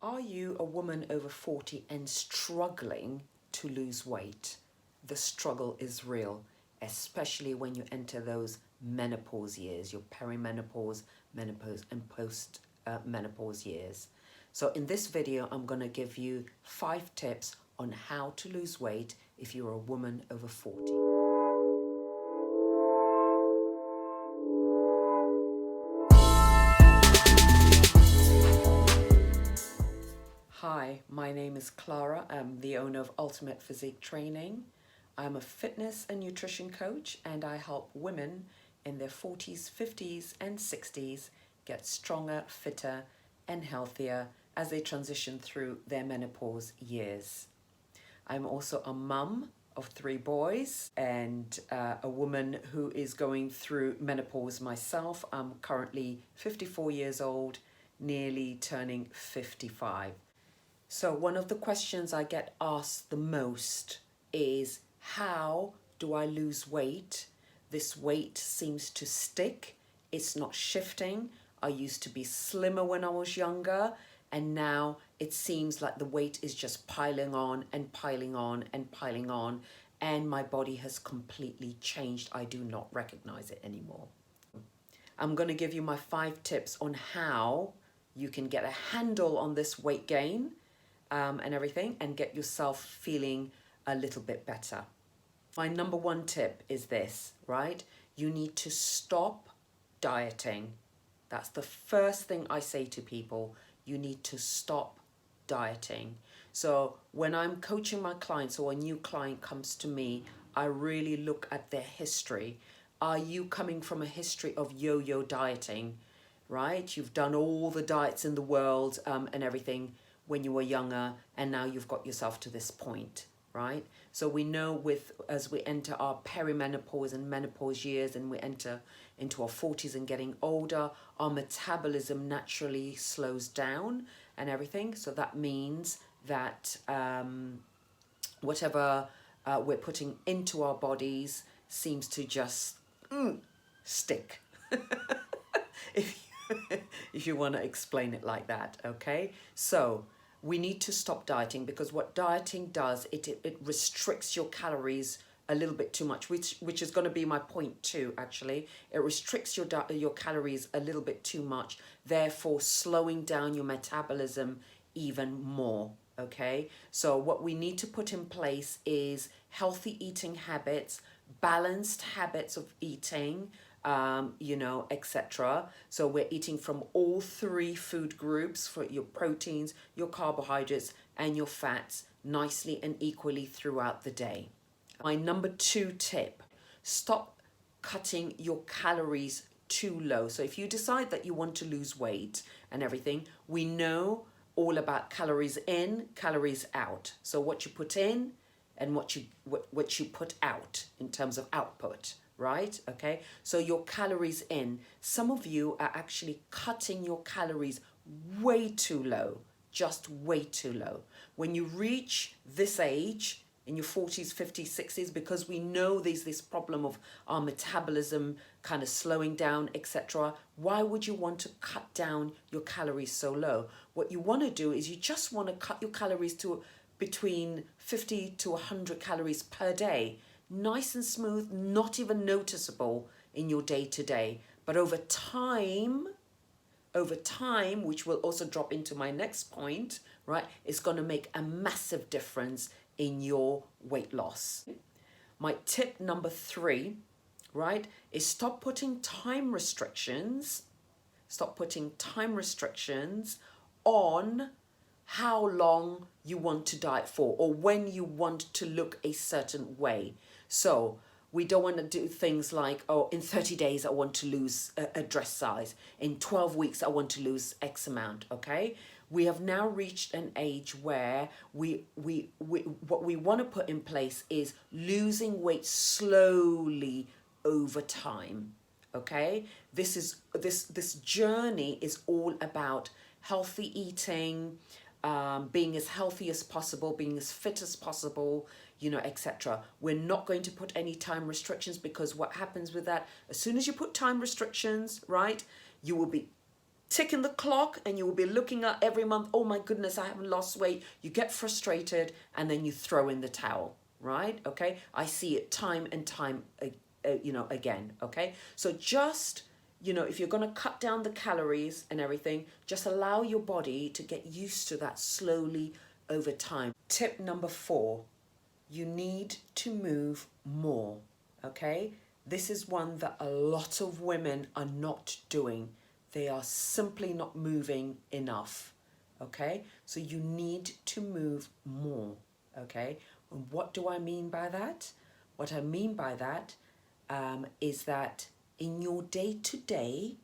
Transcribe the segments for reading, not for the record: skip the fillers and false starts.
Are you a woman over 40 and struggling to lose weight? The struggle is real, especially when you enter those menopause years, your perimenopause, menopause, and post menopause years. So in this video, I'm going to give you 5 tips on how to lose weight if you're a woman over 40. Hi, my name is Clara. I'm the owner of Ultimate Physique Training. I'm a fitness and nutrition coach, and I help women in their 40s, 50s, and 60s get stronger, fitter, and healthier as they transition through their menopause years. I'm also a mum of 3 boys and a woman who is going through menopause myself. I'm currently 54 years old, nearly turning 55. So one of the questions I get asked the most is, how do I lose weight? This weight seems to stick. It's not shifting. I used to be slimmer when I was younger, and now it seems like the weight is just piling on and piling on and piling on, and my body has completely changed. I do not recognize it anymore. I'm going to give you my 5 tips on how you can get a handle on this weight gain and everything, and get yourself feeling a little bit better. My number 1 tip is this, right? You need to stop dieting. That's the first thing I say to people. You need to stop dieting. So when I'm coaching my clients or a new client comes to me, I really look at their history. Are you coming from a history of yo-yo dieting, right? You've done all the diets in the world and everything when you were younger, and now you've got yourself to this point, right? So we know as we enter our perimenopause and menopause years, and we enter into our 40s and getting older, our metabolism naturally slows down and everything. So that means that whatever we're putting into our bodies seems to just stick. if you want to explain it like that, okay? So we need to stop dieting, because what dieting does, it restricts your calories a little bit too much, which is going to be my point 2, actually. It restricts your calories a little bit too much, therefore slowing down your metabolism even more, okay? So what we need to put in place is healthy eating habits, balanced habits of eating, etc. So we're eating from all 3 food groups, for your proteins, your carbohydrates, and your fats, nicely and equally throughout the day. My number 2 tip, stop cutting your calories too low. So if you decide that you want to lose weight and everything, we know all about calories in, calories out. So what you put in and what you put out in terms of output. Right? Okay. So your calories in, some of you are actually cutting your calories way too low, just way too low. When you reach this age, in your 40s, 50s, 60s, because we know there's this problem of our metabolism kind of slowing down, etc. Why would you want to cut down your calories so low? What you want to do is you just want to cut your calories to between 50 to 100 calories per day. Nice and smooth, not even noticeable in your day-to-day. But over time, which will also drop into my next point, right, it's going to make a massive difference in your weight loss. My tip number 3, right, is stop putting time restrictions on how long you want to diet for, or when you want to look a certain way. So we don't want to do things like, oh, in 30 days I want to lose a dress size. In 12 weeks I want to lose X amount, okay? We have now reached an age where what we want to put in place is losing weight slowly over time, okay? This journey is all about healthy eating, being as healthy as possible, being as fit as possible, etc. We're not going to put any time restrictions, because what happens with that, as soon as you put time restrictions, right, you will be ticking the clock, and you will be looking at every month, oh my goodness, I haven't lost weight. You get frustrated, and then you throw in the towel, right? Okay, I see it time and time, again, okay? So just, if you're going to cut down the calories and everything, just allow your body to get used to that slowly over time. Tip number 4, you need to move more, okay? This is one that a lot of women are not doing. They are simply not moving enough, okay? So you need to move more, okay? And what do I mean by that? What I mean by that is that in your day-to-day,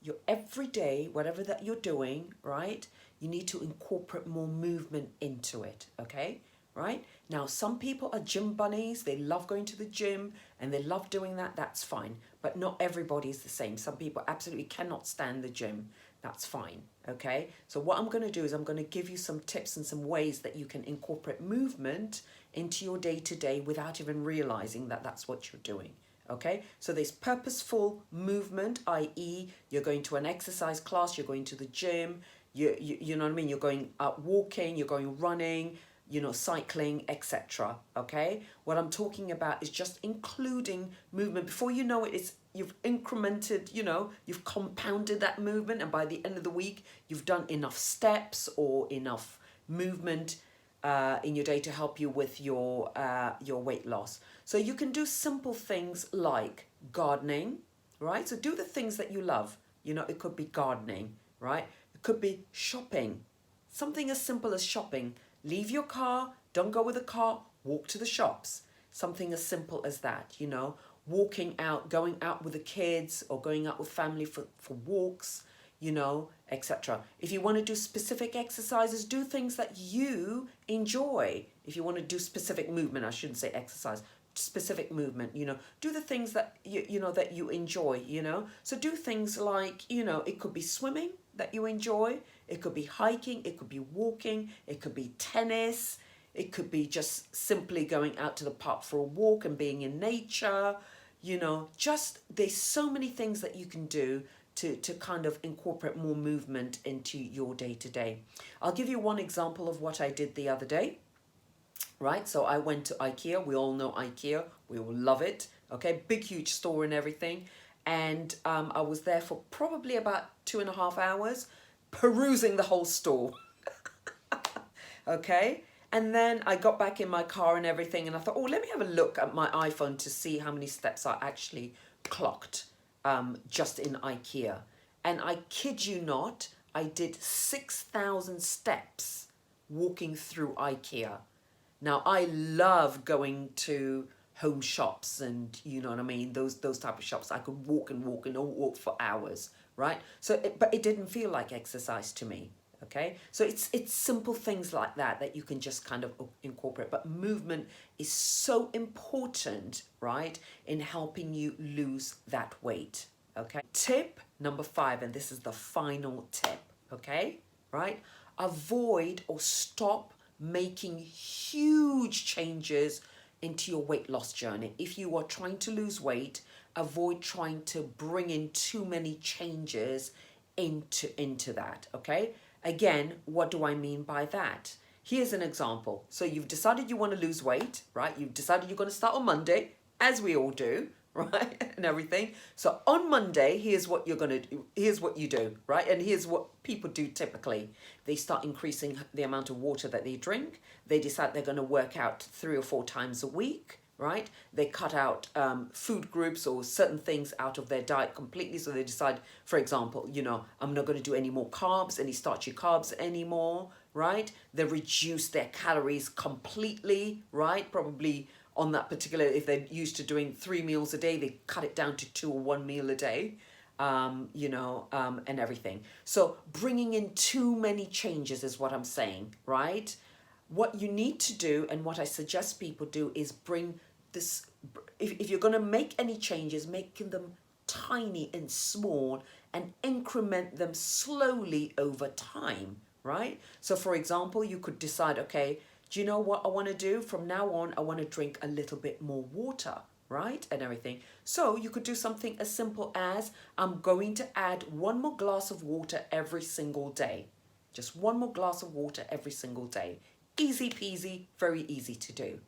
your everyday, whatever that you're doing, right? You need to incorporate more movement into it, okay? Right? Now, some people are gym bunnies. They love going to the gym and they love doing that. That's fine. But not everybody is the same. Some people absolutely cannot stand the gym. That's fine, okay? So what I'm going to do is I'm going to give you some tips and some ways that you can incorporate movement into your day-to-day without even realizing that that's what you're doing. Okay, so there's purposeful movement, i.e. you're going to an exercise class, you're going to the gym, you know what I mean, you're going out walking, you're going running, cycling, etc. Okay, what I'm talking about is just including movement. Before you know it, you've incremented, you've compounded that movement, and by the end of the week, you've done enough steps or enough movement in your day to help you with your weight loss. So you can do simple things like gardening, right? So do the things that you love. It could be gardening, right? It could be shopping. Something as simple as shopping. Leave your car, don't go with a car, walk to the shops. Something as simple as that, walking out, going out with the kids or going out with family for walks, etc. If you want to do specific exercises, do things that you enjoy. If you want to do specific movement, I shouldn't say exercise, specific movement, do the things that that you enjoy, So do things like, it could be swimming that you enjoy, it could be hiking, it could be walking, it could be tennis, it could be just simply going out to the park for a walk and being in nature, just there's so many things that you can do to kind of incorporate more movement into your day-to-day. I'll give you one example of what I did the other day. Right, so I went to IKEA. We all know IKEA. We all love it. Okay, big, huge store and everything. And I was there for probably about 2.5 hours, perusing the whole store. Okay, and then I got back in my car and everything, and I thought, oh, let me have a look at my iPhone to see how many steps I actually clocked just in IKEA. And I kid you not, I did 6,000 steps walking through IKEA. Now, I love going to home shops and, you know what I mean, those type of shops. I could walk and walk and walk for hours, right? But it didn't feel like exercise to me, okay? So it's simple things like that you can just kind of incorporate. But movement is so important, right, in helping you lose that weight, okay? Tip number 5, and this is the final tip, okay, right? Avoid or stop making huge changes into your weight loss journey. If you are trying to lose weight, avoid trying to bring in too many changes into that, okay? Again, what do I mean by that? Here's an example. So you've decided you want to lose weight, right? You've decided you're going to start on Monday, as we all do, right? And everything. So on Monday, here's what you're going to do. Here's what you do, right? And here's what people do typically. They start increasing the amount of water that they drink. They decide they're going to work out 3 or 4 times a week, right? They cut out food groups or certain things out of their diet completely. So they decide, for example, I'm not going to do any more carbs, any starchy carbs anymore, right? They reduce their calories completely, right? Probably on that particular, if they're used to doing 3 meals a day, they cut it down to 2 or 1 meal a day, and everything. So bringing in too many changes is what I'm saying, right? What you need to do, and what I suggest people do, is bring this, if you're going to make any changes, making them tiny and small and increment them slowly over time, right? So for example, you could decide, okay, do you know what I want to do? From now on, I want to drink a little bit more water, right? And everything. So you could do something as simple as, I'm going to add one more glass of water every single day. Just one more glass of water every single day. Easy peasy, very easy to do.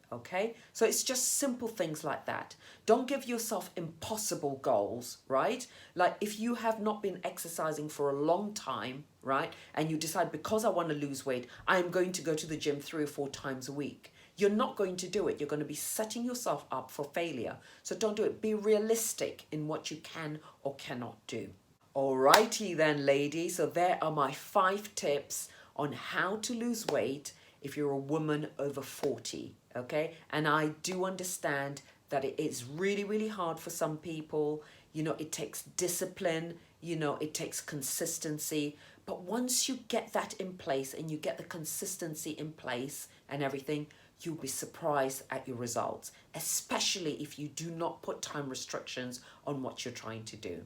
Okay, so it's just simple things like that. Don't give yourself impossible goals, right? Like if you have not been exercising for a long time, right, and you decide, because I want to lose weight, I'm going to go to the gym 3 or 4 times a week. You're not going to do it. You're going to be setting yourself up for failure. So don't do it. Be realistic in what you can or cannot do. Alrighty then, ladies. So there are my 5 tips on how to lose weight if you're a woman over 40, okay? And I do understand that it is really, really hard for some people. You know, it takes discipline, you know, it takes consistency. But once you get that in place and you get the consistency in place and everything, you'll be surprised at your results, especially if you do not put time restrictions on what you're trying to do.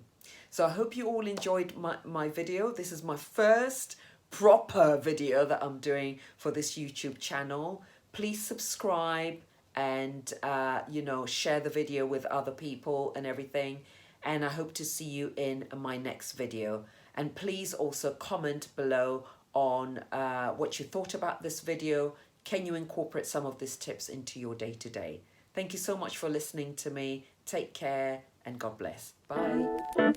So I hope you all enjoyed my video. This is my first proper video that I'm doing for this YouTube channel. Please subscribe and, you know, share the video with other people and everything. And I hope to see you in my next video. And please also comment below on what you thought about this video. Can you incorporate some of these tips into your day-to-day? Thank you so much for listening to me. Take care and God bless. Bye.